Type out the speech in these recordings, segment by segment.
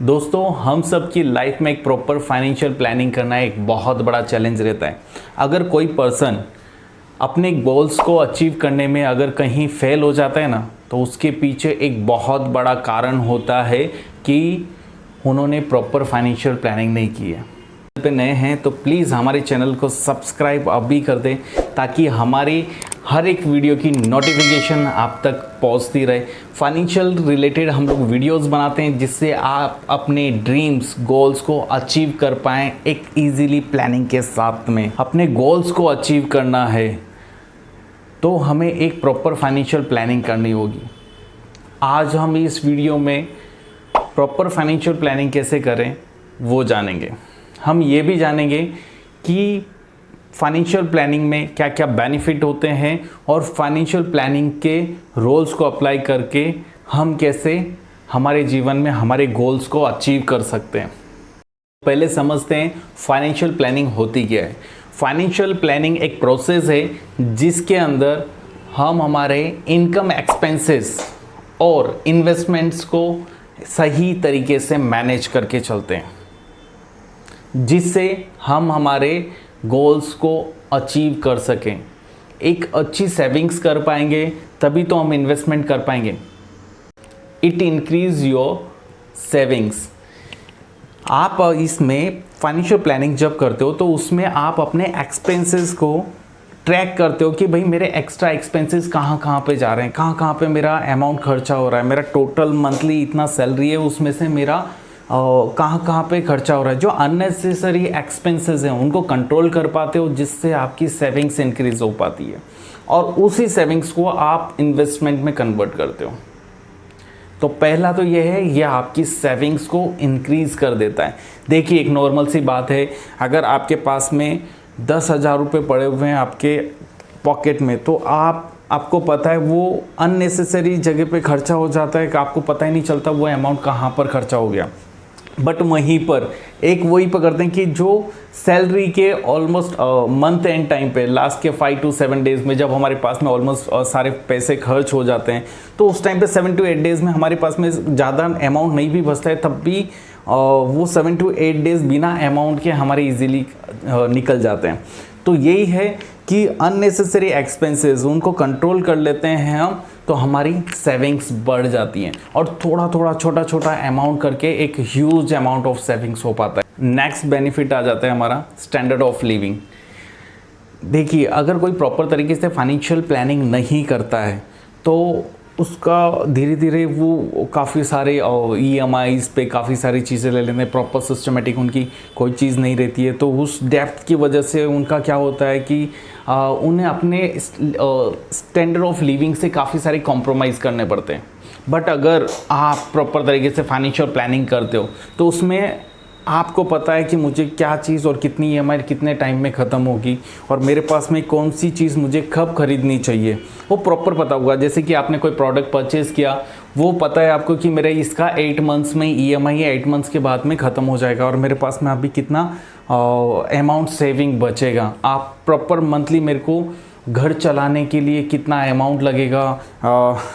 दोस्तों, हम सब की लाइफ में एक प्रॉपर फाइनेंशियल प्लानिंग करना एक बहुत बड़ा चैलेंज रहता है। अगर कोई पर्सन अपने गोल्स को अचीव करने में अगर कहीं फेल हो जाता है ना, तो उसके पीछे एक बहुत बड़ा कारण होता है कि उन्होंने प्रॉपर फाइनेंशियल प्लानिंग नहीं की है। पे नए हैं तो प्लीज़ हमारे चैनल को सब्सक्राइब अभी कर दें, ताकि हमारी हर एक वीडियो की नोटिफिकेशन आप तक पहुंचती रहे। फाइनेंशियल रिलेटेड हम लोग वीडियोस बनाते हैं जिससे आप अपने ड्रीम्स गोल्स को अचीव कर पाएँ एक इजीली प्लानिंग के साथ में। अपने गोल्स को अचीव करना है तो हमें एक प्रॉपर फाइनेंशियल प्लानिंग करनी होगी। आज हम इस वीडियो में प्रॉपर फाइनेंशियल प्लानिंग कैसे करें वो जानेंगे। हम ये भी जानेंगे कि फाइनेंशियल प्लानिंग में क्या क्या बेनिफिट होते हैं और फाइनेंशियल प्लानिंग के रोल्स को अप्लाई करके हम कैसे हमारे जीवन में हमारे गोल्स को अचीव कर सकते हैं। पहले समझते हैं फाइनेंशियल प्लानिंग होती क्या है। फाइनेंशियल प्लानिंग एक प्रोसेस है जिसके अंदर हम हमारे इनकम एक्सपेंसेस और इन्वेस्टमेंट्स को सही तरीके से मैनेज करके चलते हैं, जिससे हम हमारे गोल्स को अचीव कर सकें। एक अच्छी सेविंग्स कर पाएंगे तभी तो हम इन्वेस्टमेंट कर पाएंगे। It increase your savings. आप इसमें फाइनेंशियल प्लानिंग जब करते हो तो उसमें आप अपने एक्सपेंसेस को ट्रैक करते हो कि भाई मेरे एक्स्ट्रा एक्सपेंसेस कहाँ कहाँ पे जा रहे हैं, कहाँ कहाँ पे मेरा अमाउंट खर्चा हो रहा है, मेरा टोटल मंथली इतना सैलरी है उसमें से मेरा कहाँ कहाँ पे खर्चा हो रहा है। जो अननेसेसरी एक्सपेंसेस हैं उनको कंट्रोल कर पाते हो, जिससे आपकी सेविंग्स इंक्रीज हो पाती है और उसी सेविंग्स को आप इन्वेस्टमेंट में कन्वर्ट करते हो। तो पहला तो ये है, यह आपकी सेविंग्स को इंक्रीज कर देता है। देखिए, एक नॉर्मल सी बात है, अगर आपके पास में 10,000 रुपये पड़े हुए हैं आपके पॉकेट में, तो आपको पता है वो अननेसेसरी जगह पे खर्चा हो जाता है कि आपको पता ही नहीं चलता वो अमाउंट कहाँ पर खर्चा हो गया। बट वहीं पर एक वही पकड़ते हैं कि जो सैलरी के ऑलमोस्ट मंथ एंड टाइम पे लास्ट के 5 to 7 डेज़ में जब हमारे पास में ऑलमोस्ट सारे पैसे खर्च हो जाते हैं, तो उस टाइम पे 7 to 8 डेज़ में हमारे पास में ज़्यादा अमाउंट नहीं भी बचता है, तब भी वो 7 to 8 डेज़ बिना अमाउंट के हमारे इजीली निकल जाते हैं। तो यही है कि अननेसेसरी एक्सपेंसेस उनको कंट्रोल कर लेते हैं हम, तो हमारी सेविंग्स बढ़ जाती हैं और थोड़ा थोड़ा छोटा छोटा अमाउंट करके एक ह्यूज अमाउंट ऑफ सेविंग्स हो पाता है। नेक्स्ट बेनिफिट आ जाता है हमारा स्टैंडर्ड ऑफ लिविंग। देखिए, अगर कोई प्रॉपर तरीके से फाइनेंशियल प्लानिंग नहीं करता है तो उसका धीरे धीरे वो काफ़ी सारे EMIs पे काफ़ी सारी चीज़ें ले लेते हैं। प्रॉपर सिस्टमेटिक उनकी कोई चीज़ नहीं रहती है, तो उस डेप्थ की वजह से उनका क्या होता है कि उन्हें अपने स्टैंडर्ड ऑफ लिविंग से काफ़ी सारे कॉम्प्रोमाइज़ करने पड़ते हैं। बट अगर आप प्रॉपर तरीके से फाइनेंशियल प्लानिंग करते हो तो उसमें आपको पता है कि मुझे क्या चीज़ और कितनी EMI कितने टाइम में ख़त्म होगी और मेरे पास में कौन सी चीज़ मुझे कब खरीदनी चाहिए, वो प्रॉपर पता होगा। जैसे कि आपने कोई प्रोडक्ट परचेज़ किया, वो पता है आपको कि मेरा इसका 8 मंथ्स में EMI है, 8 मंथ्स के बाद में ख़त्म हो जाएगा और मेरे पास में अभी कितना अमाउंट सेविंग बचेगा। आप प्रॉपर मंथली मेरे को घर चलाने के लिए कितना अमाउंट लगेगा,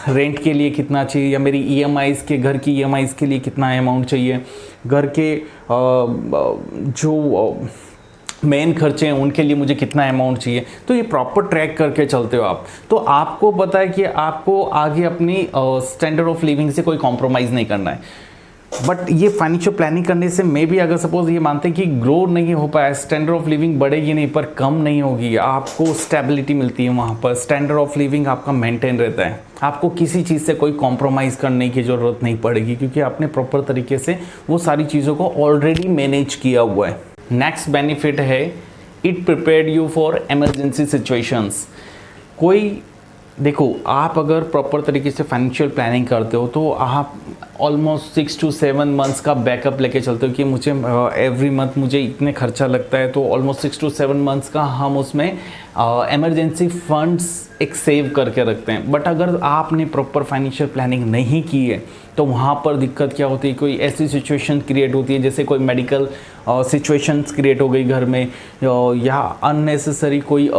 रेंट के लिए कितना चाहिए, या मेरी EMIs के घर की EMIs के लिए कितना अमाउंट चाहिए, घर के जो मेन खर्चे हैं उनके लिए मुझे कितना अमाउंट चाहिए। तो ये प्रॉपर ट्रैक करके चलते हो आप, तो आपको पता है कि आपको आगे अपनी स्टैंडर्ड ऑफ लिविंग से कोई कॉम्प्रोमाइज़ नहीं करना है। बट ये फाइनेंशियल प्लानिंग करने से मे भी अगर सपोज ये मानते हैं कि ग्रो नहीं हो पाया, स्टैंडर्ड ऑफ लिविंग बढ़ेगी नहीं पर कम नहीं होगी, आपको स्टेबिलिटी मिलती है, वहाँ पर स्टैंडर्ड ऑफ लिविंग आपका मेंटेन रहता है, आपको किसी चीज़ से कोई कॉम्प्रोमाइज़ करने की ज़रूरत नहीं पड़ेगी, क्योंकि आपने प्रॉपर तरीके से वो सारी चीज़ों को ऑलरेडी मैनेज किया हुआ है। नेक्स्ट बेनिफिट है, it prepared you for emergency situations. कोई देखो, आप अगर प्रॉपर तरीके से फाइनेंशियल प्लानिंग करते हो तो आप ऑलमोस्ट 6 to 7 मंथ्स का बैकअप लेके चलते हो कि मुझे एवरी मंथ मुझे इतने खर्चा लगता है, तो ऑलमोस्ट 6 to 7 मंथ्स का हम उसमें इमरजेंसी फंड्स एक सेव करके रखते हैं। बट अगर आपने प्रॉपर फाइनेंशियल प्लानिंग नहीं की है तो वहाँ पर दिक्कत क्या होती है, कोई ऐसी सिचुएशन क्रिएट होती है जैसे कोई मेडिकल सिचुएशंस क्रिएट हो गई घर में, या अननेसेसरी कोई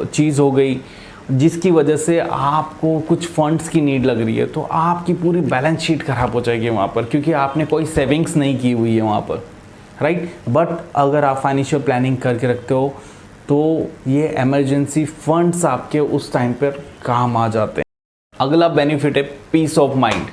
चीज़ हो गई जिसकी वजह से आपको कुछ फंड्स की नीड लग रही है, तो आपकी पूरी बैलेंस शीट खराब हो जाएगी वहाँ पर, क्योंकि आपने कोई सेविंग्स नहीं की हुई है वहाँ पर, राइट। बट अगर आप फाइनेंशियल प्लानिंग करके रखते हो तो ये इमरजेंसी फंड्स आपके उस टाइम पर काम आ जाते हैं। अगला बेनिफिट है पीस ऑफ माइंड।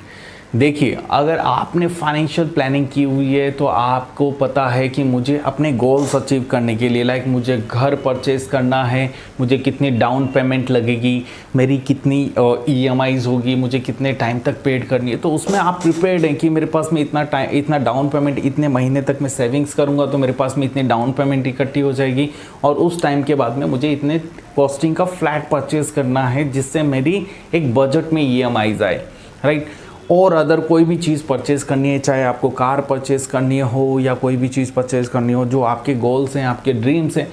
देखिए, अगर आपने फाइनेंशियल प्लानिंग की हुई है तो आपको पता है कि मुझे अपने गोल्स अचीव करने के लिए, लाइक मुझे घर परचेज़ करना है, मुझे कितनी डाउन पेमेंट लगेगी, मेरी कितनी EMIs होगी, मुझे कितने टाइम तक पेड करनी है, तो उसमें आप प्रिपेयर्ड हैं कि मेरे पास में इतना डाउन पेमेंट, इतने महीने तक मैं सेविंग्स करूँगा तो मेरे पास में इतनी डाउन पेमेंट इकट्ठी हो जाएगी, और उस टाइम के बाद में मुझे इतने कॉस्टिंग का फ्लैट परचेज़ करना है जिससे मेरी एक बजट में EMIs आए, राइट। और अदर कोई भी चीज़ परचेज़ करनी है, चाहे आपको कार परचेज़ करनी हो या कोई भी चीज़ परचेज़ करनी हो, जो आपके गोल्स हैं, आपके ड्रीम्स हैं,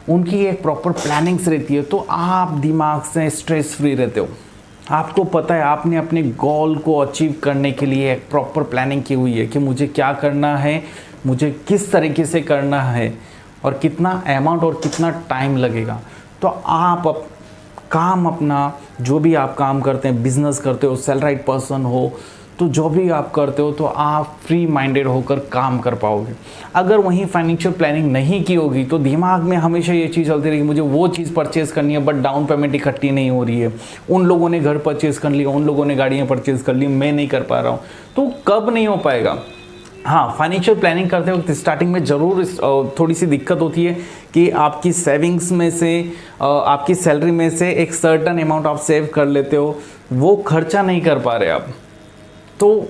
उनकी एक प्रॉपर प्लानिंग्स रहती है, तो आप दिमाग से स्ट्रेस फ्री रहते हो। आपको पता है आपने अपने गोल को अचीव करने के लिए एक प्रॉपर प्लानिंग की हुई है कि मुझे क्या करना है, मुझे किस तरीके से करना है, और कितना अमाउंट और कितना टाइम लगेगा। तो आप काम अपना, जो भी आप काम करते हैं, बिजनेस करते हो, सैलराइड पर्सन हो, तो जो भी आप करते हो तो आप फ्री माइंडेड होकर काम कर पाओगे। अगर वहीं फाइनेंशियल प्लानिंग नहीं की होगी तो दिमाग में हमेशा ये चीज़ चलती रहेगी, मुझे वो चीज़ परचेज़ करनी है बट डाउन पेमेंट इकट्ठी नहीं हो रही है, उन लोगों ने घर परचेज़ कर लिया, उन लोगों ने गाड़ियाँ परचेज़ कर ली, मैं नहीं कर पा रहा हूँ, तो कब नहीं हो पाएगा। हाँ, फाइनेंशियल प्लानिंग करते वक्त स्टार्टिंग में ज़रूर थोड़ी सी दिक्कत होती है कि आपकी सेविंग्स में से, आपकी सैलरी में से एक सर्टन अमाउंट आप सेव कर लेते हो, वो खर्चा नहीं कर पा रहे आप, तो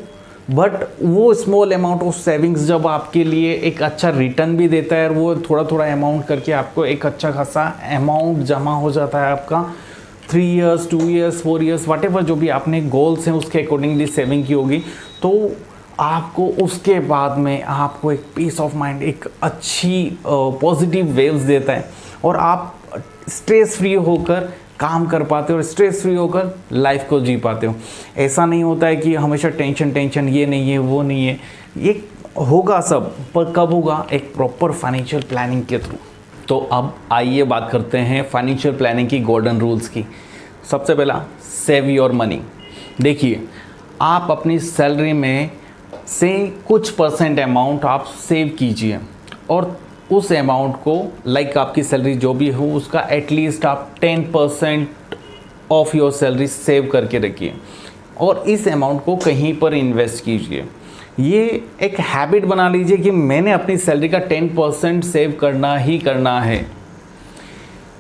बट वो स्मॉल अमाउंट ऑफ सेविंग्स जब आपके लिए एक अच्छा रिटर्न भी देता है, और वो थोड़ा थोड़ा अमाउंट करके आपको एक अच्छा खासा अमाउंट जमा हो जाता है आपका 3 years 2 years 4 years what ever, जो भी आपने गोल्स हैं उसके अकॉर्डिंगली सेविंग की होगी, तो आपको उसके बाद में आपको एक पीस ऑफ माइंड, एक अच्छी पॉजिटिव वेव्स देता है, और आप स्ट्रेस फ्री होकर काम कर पाते हो और स्ट्रेस फ्री होकर लाइफ को जी पाते हो। ऐसा नहीं होता है कि हमेशा टेंशन, ये नहीं है, वो नहीं है, ये होगा सब, पर कब होगा, एक प्रॉपर फाइनेंशियल प्लानिंग के थ्रू। तो अब आइए बात करते हैं फाइनेंशियल प्लानिंग की गोल्डन रूल्स की। सबसे पहला, सेव योर मनी। देखिए, आप अपनी सैलरी में से कुछ परसेंट अमाउंट आप सेव कीजिए, और उस अमाउंट को, लाइक आपकी सैलरी जो भी हो उसका एटलीस्ट आप 10% ऑफ योर सैलरी सेव करके रखिए, और इस अमाउंट को कहीं पर इन्वेस्ट कीजिए। ये एक हैबिट बना लीजिए कि मैंने अपनी सैलरी का 10% सेव करना ही करना है।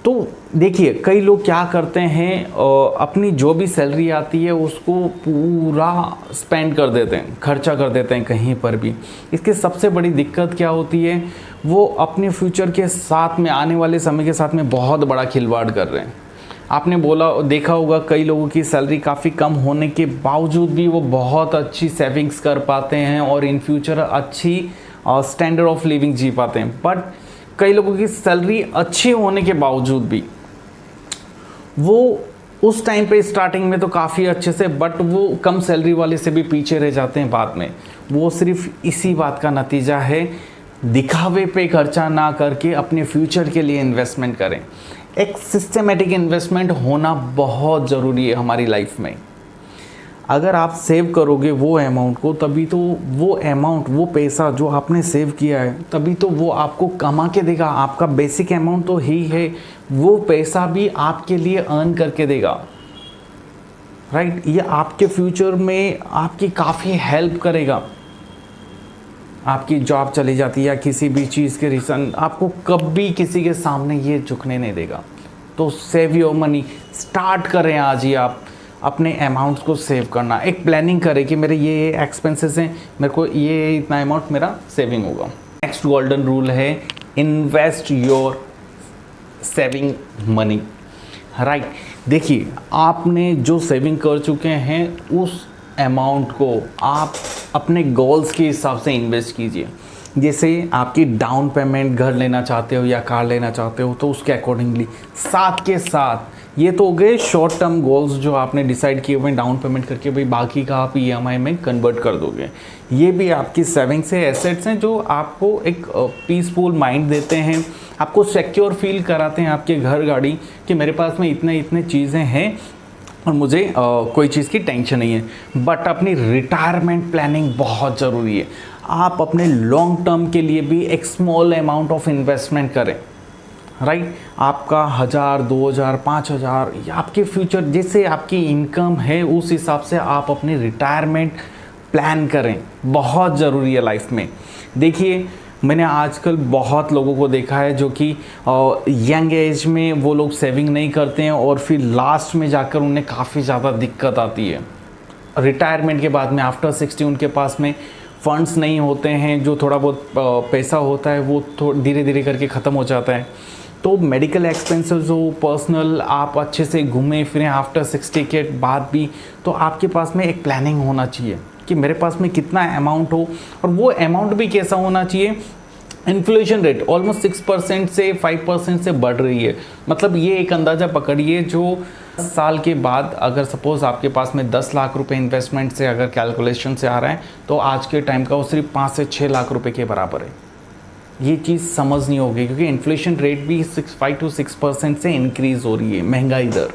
तो देखिए, कई लोग क्या करते हैं, अपनी जो भी सैलरी आती है उसको पूरा स्पेंड कर देते हैं, खर्चा कर देते हैं कहीं पर भी। इसकी सबसे बड़ी दिक्कत क्या होती है, वो अपने फ्यूचर के साथ में, आने वाले समय के साथ में बहुत बड़ा खिलवाड़ कर रहे हैं। आपने देखा होगा, कई लोगों की सैलरी काफ़ी कम होने के बावजूद भी वो बहुत अच्छी सेविंग्स कर पाते हैं और इन फ्यूचर अच्छी स्टैंडर्ड ऑफ लिविंग जी पाते हैं। बट कई लोगों की सैलरी अच्छी होने के बावजूद भी वो उस टाइम पे स्टार्टिंग में तो काफ़ी अच्छे से, बट वो कम सैलरी वाले से भी पीछे रह जाते हैं बाद में। वो सिर्फ इसी बात का नतीजा है, दिखावे पे खर्चा ना करके अपने फ्यूचर के लिए इन्वेस्टमेंट करें। एक सिस्टमेटिक इन्वेस्टमेंट होना बहुत ज़रूरी है हमारी लाइफ में। अगर आप सेव करोगे वो अमाउंट को, तभी तो वो अमाउंट, वो पैसा जो आपने सेव किया है, तभी तो वो आपको कमा के देगा। आपका बेसिक अमाउंट तो ही है, वो पैसा भी आपके लिए अर्न करके देगा, राइट। ये आपके फ्यूचर में आपकी काफ़ी हेल्प करेगा। आपकी जॉब चली जाती है या किसी भी चीज़ के रीज़न, आपको कभी किसी के सामने ये झुकने नहीं देगा। तो सेव योर मनी, स्टार्ट करें आज ही आप अपने अमाउंट्स को सेव करना। एक प्लानिंग करें कि मेरे ये एक्सपेंसेस हैं, मेरे को ये इतना अमाउंट मेरा सेविंग होगा। नेक्स्ट गोल्डन रूल है, invest your saving money, right. देखिए, आपने जो सेविंग कर चुके हैं उस अमाउंट को आप अपने गोल्स के हिसाब से इन्वेस्ट कीजिए। जैसे आपकी डाउन पेमेंट घर लेना चाहते हो या कार लेना चाहते हो, तो उसके अकॉर्डिंगली, साथ के साथ ये तो हो गए शॉर्ट टर्म गोल्स जो आपने डिसाइड किए हुए डाउन पेमेंट करके भाई बाकी का आप ईएमआई में कन्वर्ट कर दोगे। ये भी आपकी सेविंग्स से एसेट्स हैं जो आपको एक पीसफुल माइंड देते हैं, आपको सिक्योर फील कराते हैं आपके घर गाड़ी कि मेरे पास में इतने इतने चीज़ें हैं और मुझे कोई चीज़ की टेंशन नहीं है। बट अपनी रिटायरमेंट प्लानिंग बहुत ज़रूरी है। आप अपने लॉन्ग टर्म के लिए भी एक स्मॉल अमाउंट ऑफ इन्वेस्टमेंट करें, राइट। आपका 1000, 2000, 5000 या आपके फ्यूचर जैसे आपकी इनकम है उस हिसाब से आप अपनी रिटायरमेंट प्लान करें, बहुत ज़रूरी है लाइफ में। देखिए मैंने आजकल बहुत लोगों को देखा है जो कि यंग एज में वो लोग सेविंग नहीं करते हैं और फिर लास्ट में जाकर उन्हें काफ़ी ज़्यादा दिक्कत आती है। रिटायरमेंट के बाद में आफ्टर 60 उनके पास में फंड्स नहीं होते हैं, जो थोड़ा बहुत पैसा होता है वो धीरे धीरे करके ख़त्म हो जाता है। तो मेडिकल एक्सपेंसेस हो, पर्सनल, आप अच्छे से घूमें फिरें आफ्टर 60 के बाद भी, तो आपके पास में एक प्लानिंग होना चाहिए कि मेरे पास में कितना अमाउंट हो और वो अमाउंट भी कैसा होना चाहिए। इन्फ्लेशन रेट ऑलमोस्ट 6% से 5% से बढ़ रही है, मतलब ये एक अंदाज़ा पकड़िए जो साल के बाद अगर सपोज़ आपके पास में 10 लाख रुपए इन्वेस्टमेंट से अगर कैलकुलेशन से आ रहा है तो आज के टाइम का वो सिर्फ 5 से 6 लाख रुपए के बराबर है। ये चीज़ समझनी होगी क्योंकि इन्फ्लेशन रेट भी 5 to 6% से इंक्रीज़ हो रही है, महंगाई दर,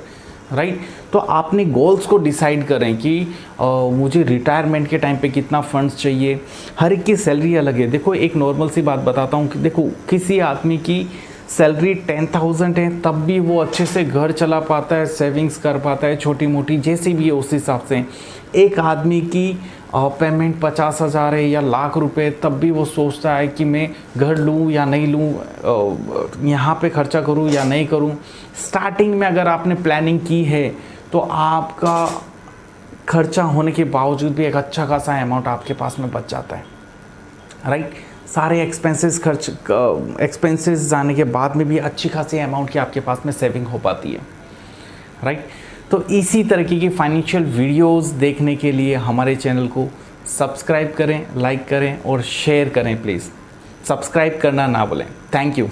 राइट। तो आपने गोल्स को डिसाइड करें कि मुझे रिटायरमेंट के टाइम पे कितना फंड्स चाहिए। हर एक की सैलरी अलग है। देखो एक नॉर्मल सी बात बताता हूँ कि देखो किसी आदमी की सैलरी 10,000 है तब भी वो अच्छे से घर चला पाता है, सेविंग्स कर पाता है छोटी मोटी जैसी भी है उस हिसाब से। एक आदमी की पेमेंट 50,000 है या लाख रुपए तब भी वो सोचता है कि मैं घर लूँ या नहीं लूँ, यहाँ पे खर्चा करूँ या नहीं करूँ। स्टार्टिंग में अगर आपने प्लानिंग की है तो आपका खर्चा होने के बावजूद भी एक अच्छा खासा अमाउंट आपके पास में बच जाता है, राइट। सारे एक्सपेंसेस जाने के बाद में भी अच्छी खासी अमाउंट की आपके पास में सेविंग हो पाती है, राइट। तो इसी तरीके की फाइनेंशियल वीडियोस देखने के लिए हमारे चैनल को सब्सक्राइब करें, लाइक करें और शेयर करें। प्लीज़ सब्सक्राइब करना ना भूलें। Thank you.